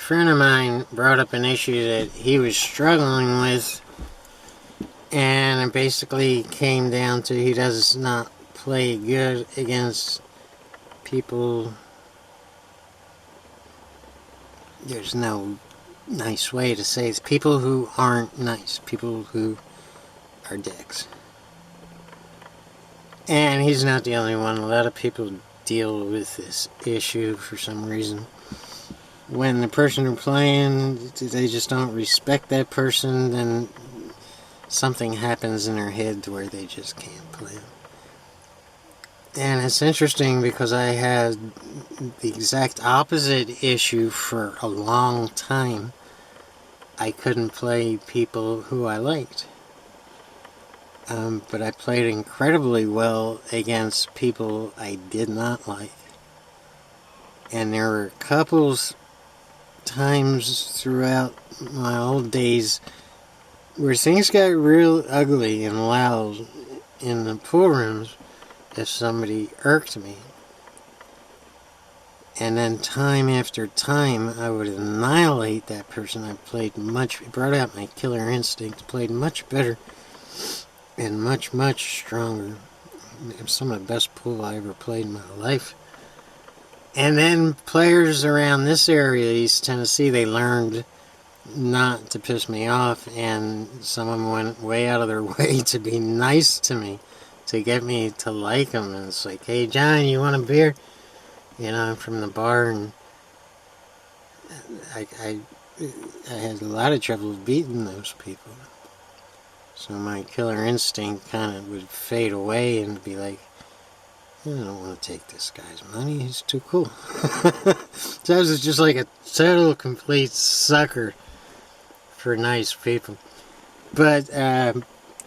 friend of mine brought up an issue that he was struggling with, and it basically came down to he does not play good against people. There's no nice way to say it. People who aren't nice. People who are dicks. And he's not the only one. A lot of people deal with this issue for some reason. When the person they're playing, they just don't respect that person, then something happens in their head to where they just can't play. And it's interesting because I had the exact opposite issue for a long time. I couldn't play people who I liked. But I played incredibly well against people I did not like. And there were couples times throughout my old days where things got real ugly and loud in the pool rooms if somebody irked me. And then time after time I would annihilate that person. I played brought out my killer instinct, played much better and much, much stronger. Some of the best pool I ever played in my life. And then players around this area, East Tennessee, they learned not to piss me off, and some of them went way out of their way to be nice to me, to get me to like them. And it's like, hey John, you want a beer? You know, I'm from the bar, and I had a lot of trouble beating those people. So my killer instinct kind of would fade away and be like, I don't want to take this guy's money, he's too cool. So I was just like a total complete sucker for nice people. But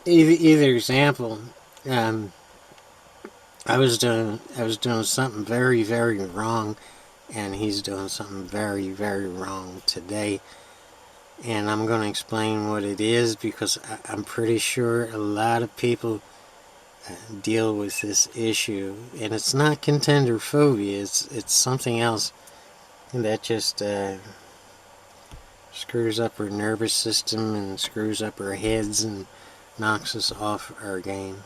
either example, I was doing something very, very wrong, and he's doing something very, very wrong today. And I'm going to explain what it is, because I'm pretty sure a lot of people deal with this issue, and it's not contender-phobia. It's something else that just screws up our nervous system and screws up our heads and knocks us off our game.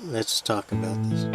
Let's talk about this.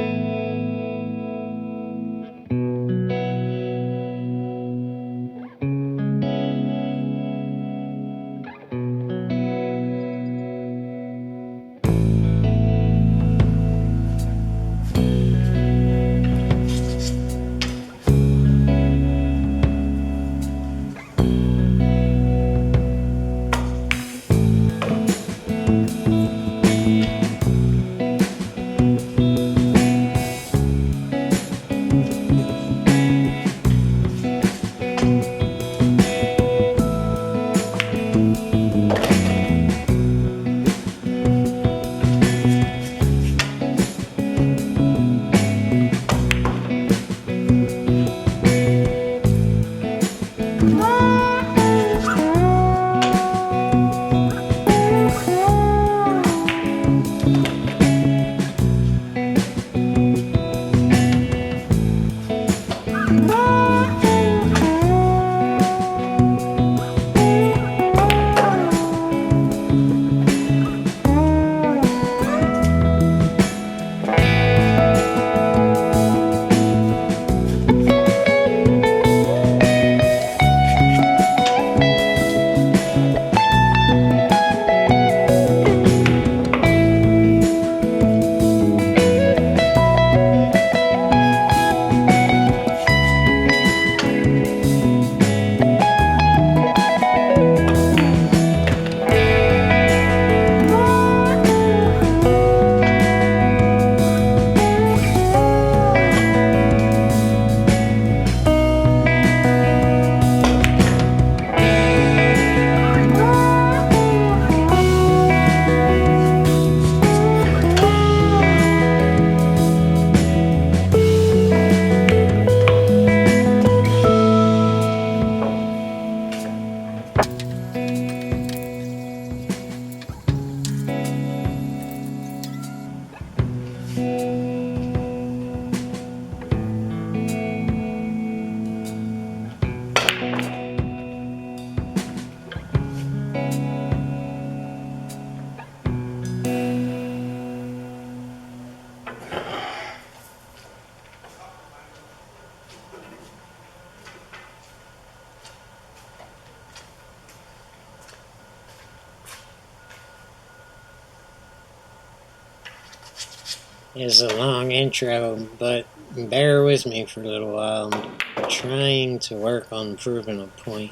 is a long intro, but bear with me for a little while. I'm trying to work on proving a point.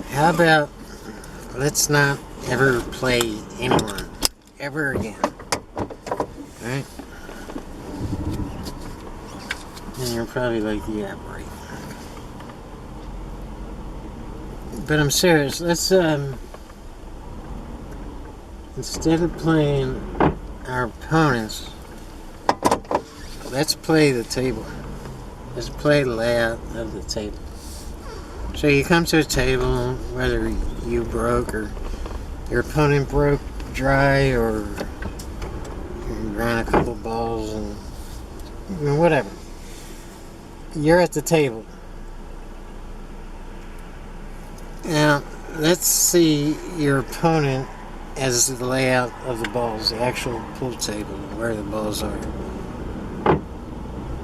How about let's not ever play anyone ever again? Alright? And you're probably like, yeah, right. But I'm serious. Let's, instead of playing our opponents, let's play the table. Let's play the layout of the table. So you come to a table, whether you broke or your opponent broke dry, or you ran a couple balls, and whatever. You're at the table. Now, let's see your opponent as the layout of the balls, the actual pool table, where the balls are.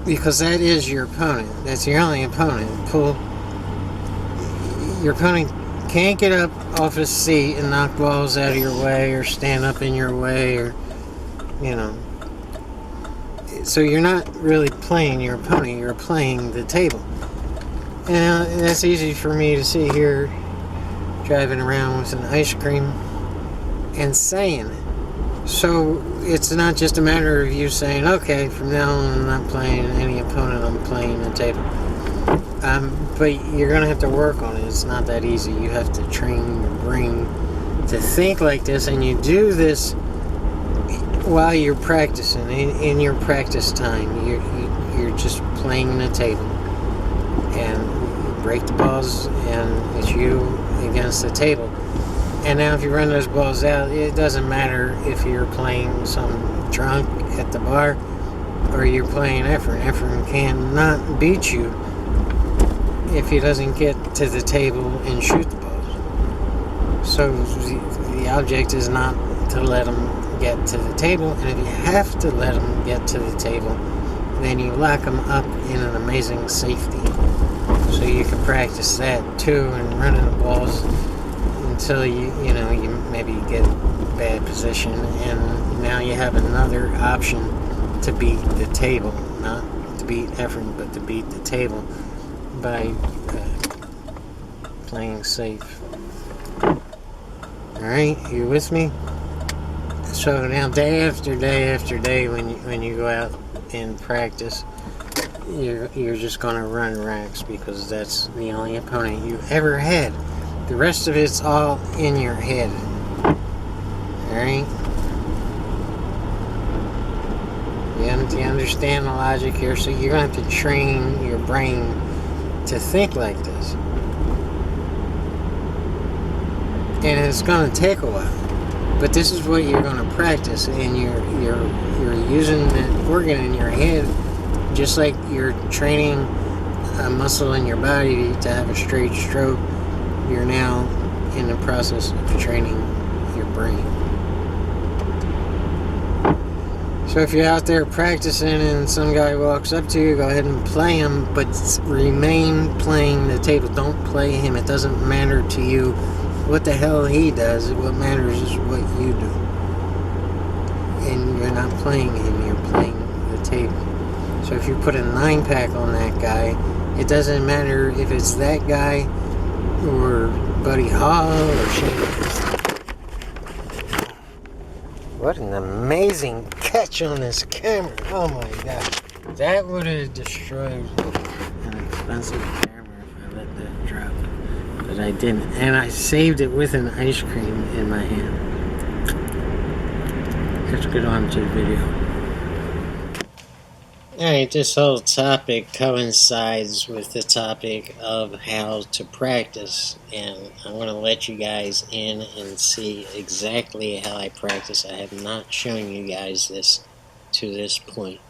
Because that is your opponent. That's your only opponent. Pool. Your opponent can't get up off his seat and knock balls out of your way or stand up in your way, or, So you're not really playing your opponent, you're playing the table. And that's easy for me to see here, driving around with an ice cream and saying it. So it's not just a matter of you saying, okay, from now on I'm not playing any opponent, I'm playing the table. But you're going to have to work on it. It's not that easy. You have to train your brain to think like this, and you do this while you're practicing. In your practice time, you're just playing the table. And you break the balls, and it's you against the table. And now if you run those balls out, it doesn't matter if you're playing some drunk at the bar or you're playing Efren. Efren cannot beat you if he doesn't get to the table and shoot the balls. So the object is not to let him get to the table, and if you have to let him get to the table, then you lock him up in an amazing safety. So you can practice that too, and running the balls until you maybe get bad position, and now you have another option to beat the table, not to beat Efren, but to beat the table by playing safe. Alright, you with me? So now day after day after day, when you go out and practice, you're just going to run racks, because that's the only opponent you ever had. The rest of it's all in your head. Alright? Do you understand the logic here? So you're going to have to train your brain to think like this. And it's going to take a while. But this is what you're going to practice, and you're using that organ in your head, just like you're training a muscle in your body to have a straight stroke. You're now in the process of training your brain. So if you're out there practicing and some guy walks up to you, go ahead and play him, but remain playing the table. Don't play him. It doesn't matter to you what the hell he does. What matters is what you do. And you're not playing him, you're playing the table. So if you put a 9-pack on that guy, it doesn't matter if it's that guy or Buddy Hall or Shane. What an amazing catch on this camera. Oh my god. That would have destroyed an expensive camera if I let that drop. But I didn't. And I saved it with an ice cream in my hand. Let's get on to the video. Alright, this whole topic coincides with the topic of how to practice, and I'm going to let you guys in and see exactly how I practice. I have not shown you guys this to this point.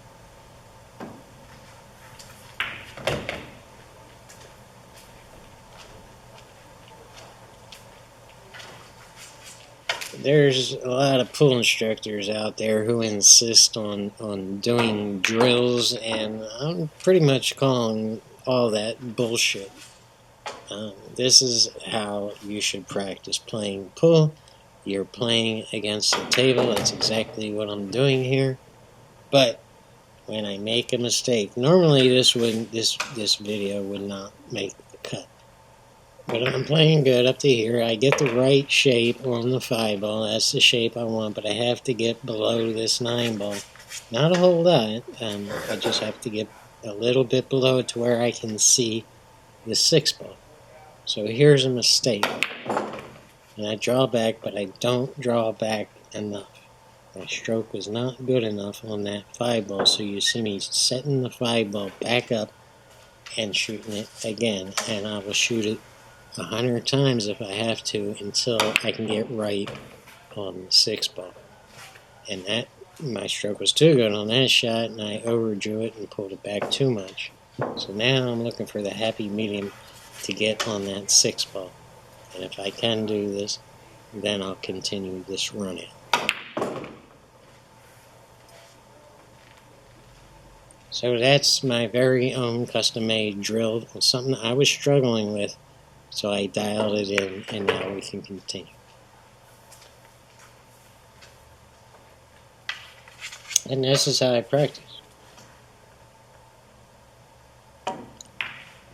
There's a lot of pool instructors out there who insist on doing drills, and I'm pretty much calling all that bullshit. This is how you should practice playing pool. You're playing against the table. That's exactly what I'm doing here. But when I make a mistake, normally this video would not make the cut. But I'm playing good up to here. I get the right shape on the 5-ball. That's the shape I want, but I have to get below this 9-ball. Not a whole lot. I just have to get a little bit below it to where I can see the 6-ball. So here's a mistake. And I draw back, but I don't draw back enough. My stroke was not good enough on that 5-ball, so you see me setting the 5-ball back up and shooting it again. And I will shoot it 100 times if I have to until I can get right on the 6-ball. And that, my stroke was too good on that shot, and I overdrew it and pulled it back too much. So now I'm looking for the happy medium to get on that 6-ball. And if I can do this, then I'll continue this run out. So that's my very own custom-made drill, something I was struggling with. So I dialed it in, and now we can continue. And this is how I practice.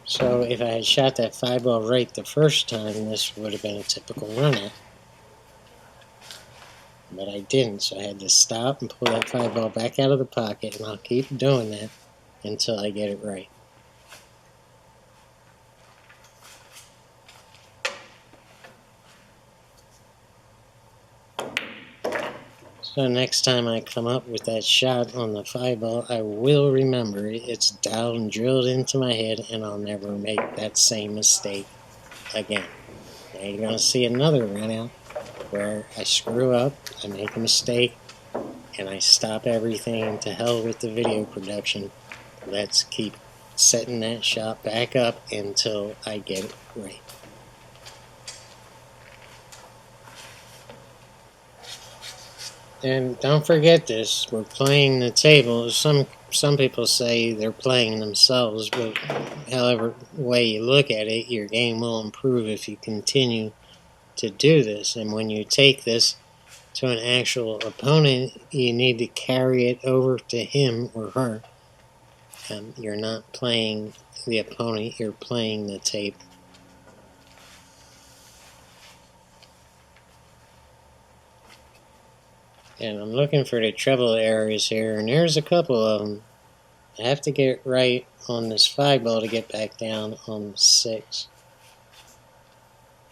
So if I had shot that 5-ball right the first time, this would have been a typical run-out. But I didn't, so I had to stop and pull that 5-ball back out of the pocket, and I'll keep doing that until I get it right. So next time I come up with that shot on the 5-ball, I will remember it's dialed and drilled into my head, and I'll never make that same mistake again. Now you're going to see another run out where I screw up, I make a mistake, and I stop everything. To hell with the video production. Let's keep setting that shot back up until I get it right. And don't forget this, we're playing the table. Some people say they're playing themselves, but however way you look at it, your game will improve if you continue to do this. And when you take this to an actual opponent, you need to carry it over to him or her. You're not playing the opponent, you're playing the table. And I'm looking for the treble areas here, and there's a couple of them. I have to get right on this 5-ball to get back down on the 6.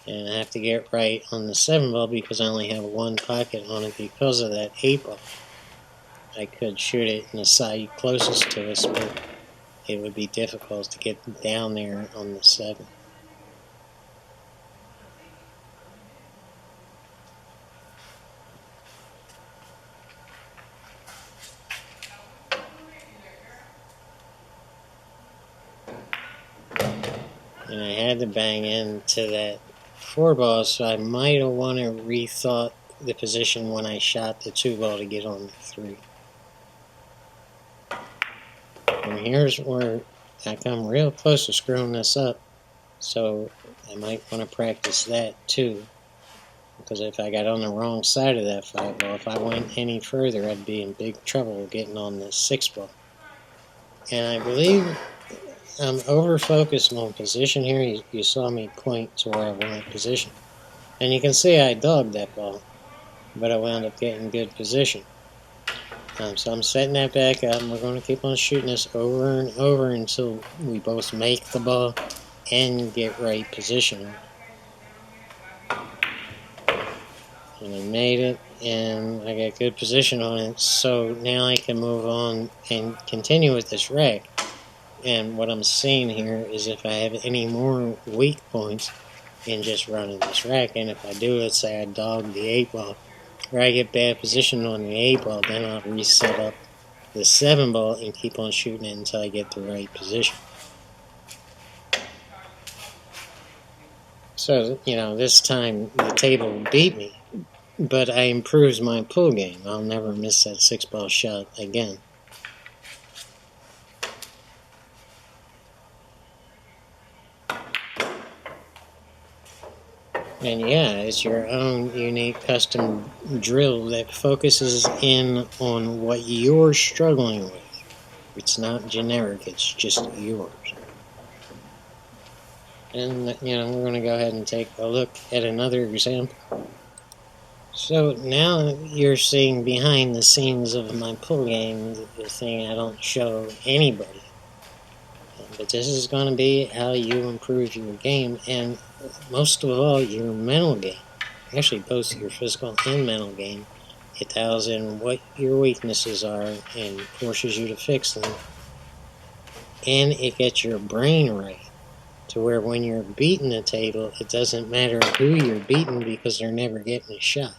And I have to get right on the 7-ball because I only have one pocket on it because of that 8-ball. I could shoot it in the side closest to us, but it would be difficult to get down there on the 7. And I had to bang into that 4 ball, so I might have want to rethought the position when I shot the 2 ball to get on the 3. And here's where I come real close to screwing this up, so I might want to practice that too. Because if I got on the wrong side of that 5 ball, if I went any further, I'd be in big trouble getting on the 6 ball. And I believe I'm over-focused on position here. You saw me point to where I wanted position. And you can see I dogged that ball, but I wound up getting good position. So I'm setting that back up, and we're going to keep on shooting this over and over until we both make the ball and get right position. And I made it, and I got good position on it, so now I can move on and continue with this rack. And what I'm seeing here is if I have any more weak points in just running this rack, and if I do, let's say I dog the 8 ball, or I get bad position on the 8 ball, then I'll reset up the 7 ball and keep on shooting it until I get the right position. So, this time the table beat me, but I improved my pull game. I'll never miss that 6 ball shot again. And yeah, it's your own unique custom drill that focuses in on what you're struggling with. It's not generic, it's just yours. And, we're going to go ahead and take a look at another example. So now you're seeing behind the scenes of my pull game, the thing I don't show anybody. But this is going to be how you improve your game, and most of all, your mental game. Actually, both your physical and mental game. It dials in what your weaknesses are and forces you to fix them. And it gets your brain right, to where when you're beating the table, it doesn't matter who you're beating because they're never getting a shot.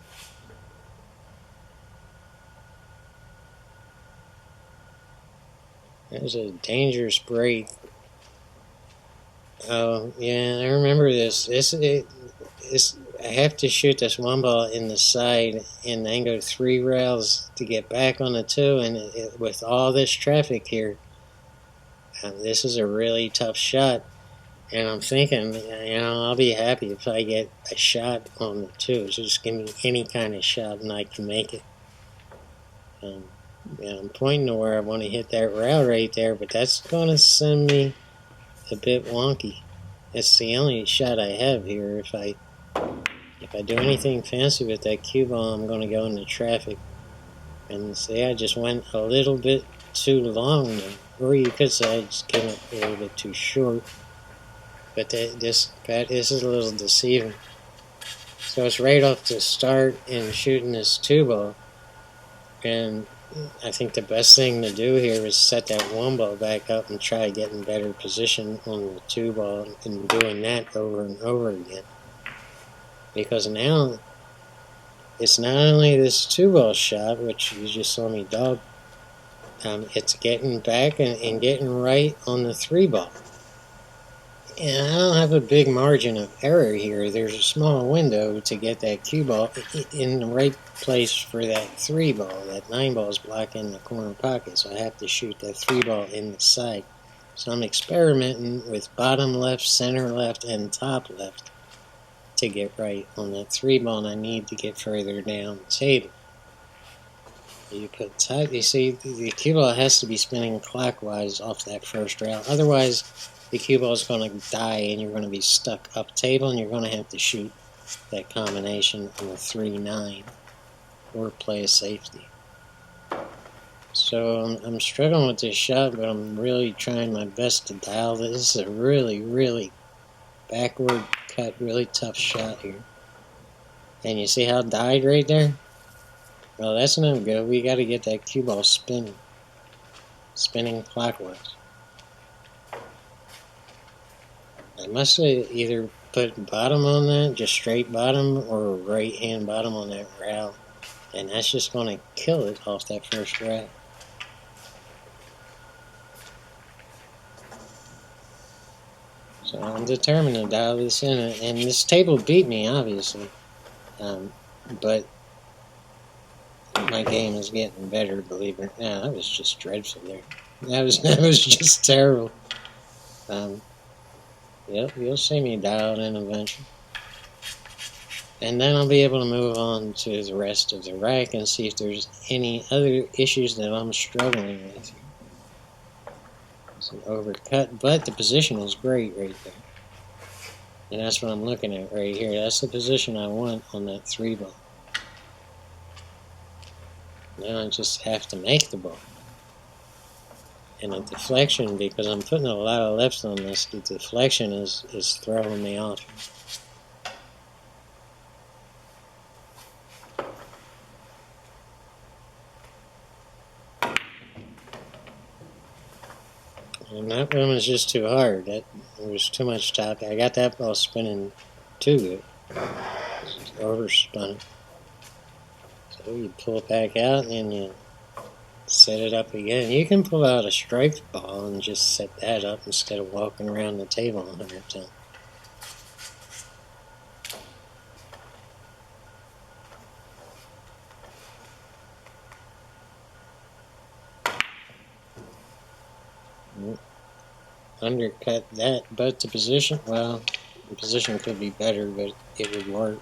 That was a dangerous break. Oh, yeah, I remember this. I have to shoot this 1 ball in the side and then go 3 rails to get back on the 2. And with all this traffic here, this is a really tough shot. And I'm thinking, I'll be happy if I get a shot on the 2. So just give me any kind of shot and I can make it. I'm pointing to where I want to hit that rail right there, but that's going to send me a bit wonky. It's the only shot I have here. If I do anything fancy with that cue ball, I'm going to go into traffic. And see, I just went a little bit too long there. Or you could say I just came up a little bit too short. But this is a little deceiving. So it's right off the start in shooting this 2 ball. And I think the best thing to do here is set that 1 ball back up and try getting better position on the 2 ball and doing that over and over again. Because now it's not only this 2 ball shot, which you just saw me dog, it's getting back and getting right on the 3 ball. And I don't have a big margin of error here. There's a small window to get that cue ball in the right place for that 3 ball. That 9 ball is blocking the corner pocket, so I have to shoot that 3 ball in the side. So I'm experimenting with bottom left, center left, and top left to get right on that 3 ball, and I need to get further down the table. You see, the cue ball has to be spinning clockwise off that first rail. Otherwise, the cue ball is going to die and you're going to be stuck up table and you're going to have to shoot that combination on a 3-9 or play a safety. So I'm struggling with this shot, but I'm really trying my best to dial this. This is a really, really backward cut, really tough shot here. And you see how it died right there? Well, that's not good. We got to get that cue ball spinning clockwise. I must have either put bottom on that, just straight bottom, or right hand bottom on that rail. And that's just going to kill it off that first rail. So I'm determined to dial this in, and this table beat me, obviously. But my game is getting better, believe it or not. That was just dreadful there. That was just terrible. Yep, you'll see me dial in eventually. And then I'll be able to move on to the rest of the rack and see if there's any other issues that I'm struggling with. It's an overcut, but the position is great right there. And that's what I'm looking at right here. That's the position I want on that 3 ball. Now I just have to make the ball. And the deflection, because I'm putting a lot of left on this, the deflection is throwing me off. And that one was just too hard. That was too much top. I got that ball spinning too good. It's overspun. So you pull it back out and then you set it up again. You can pull out a striped ball and just set that up instead of walking around the table 100 times. Undercut that, but the position, well, the position could be better, but it would work.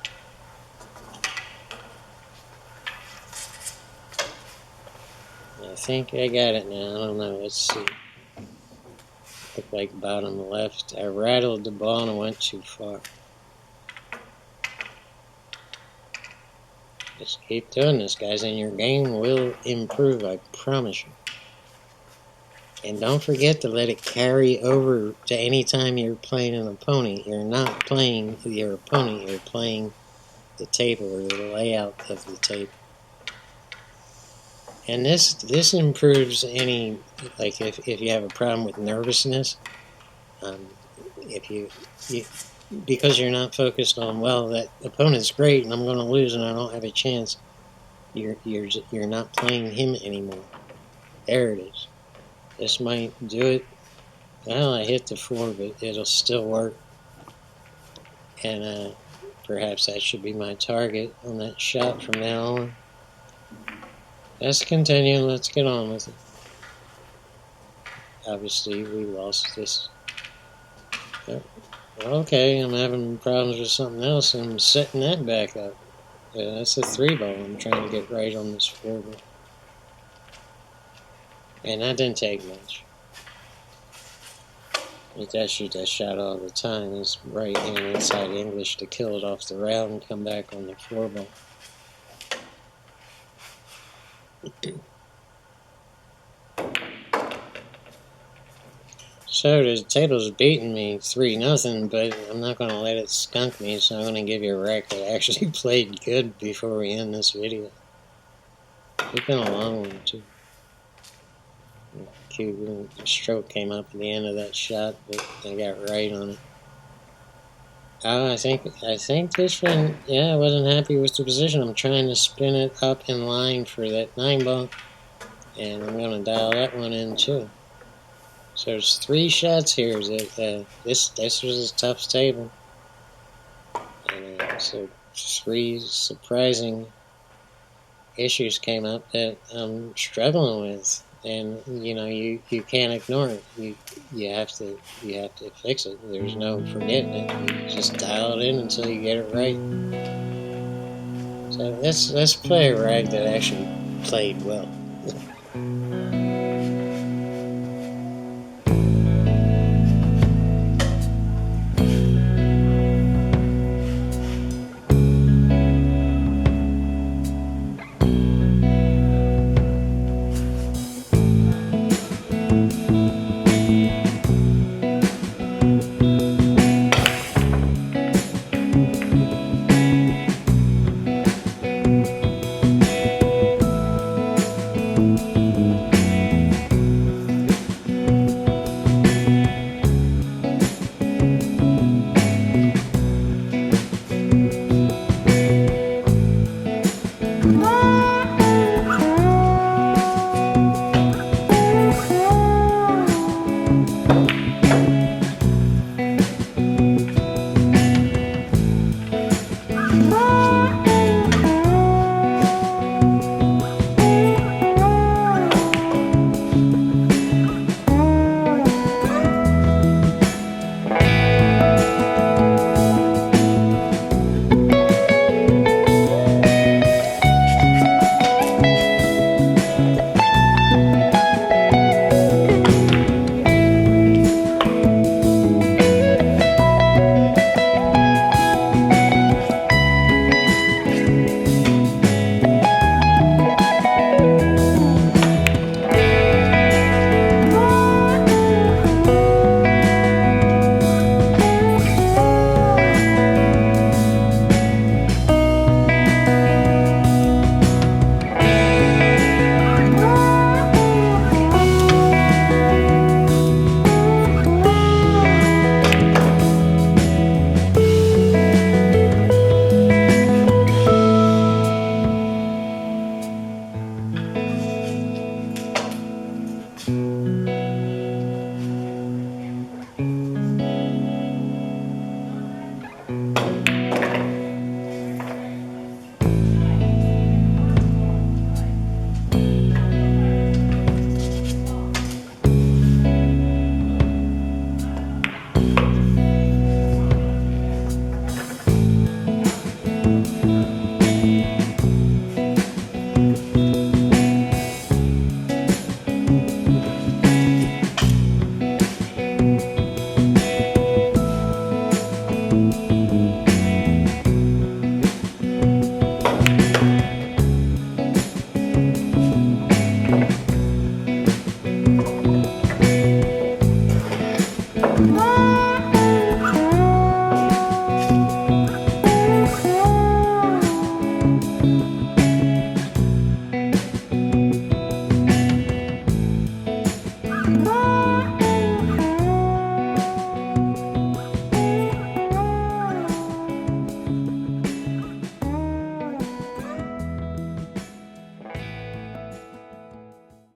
I think I got it now. I don't know. Let's see. Looked like bottom left. I rattled the ball and I went too far. Just keep doing this, guys, and your game will improve, I promise you. And don't forget to let it carry over to any time you're playing an opponent. You're not playing your opponent, you're playing the table or the layout of the table. And this improves any, like if you have a problem with nervousness, because you're not focused on, well, that opponent's great and I'm going to lose and I don't have a chance, you're not playing him anymore. There it is. This might do it. Well, I hit the 4, but it'll still work. And perhaps that should be my target on that shot from now on. Let's continue. Let's get on with it. Obviously, we lost this. Yep. Okay, I'm having problems with something else. I'm setting that back up. Yeah, that's a 3 ball. I'm trying to get right on this 4 ball. And that didn't take much. I shoot that shot all the time. It's right hand inside English to kill it off the round and come back on the 4 ball. So the table's beating me 3-0, but I'm not going to let it skunk me, so I'm going to give you a rack that actually played good before we end this video. It's been a long one, too. Cute stroke came up at the end of that shot, but I got right on it. Oh, I think this one, yeah, I wasn't happy with the position. I'm trying to spin it up in line for that 9 ball, and I'm going to dial that one in too. So there's 3 shots here. This was a tough table, and so 3 surprising issues came up that I'm struggling with. And you can't ignore it. You have to fix it. There's no forgetting it. You just dial it in until you get it right. So let's play a rag that actually played well. Bye.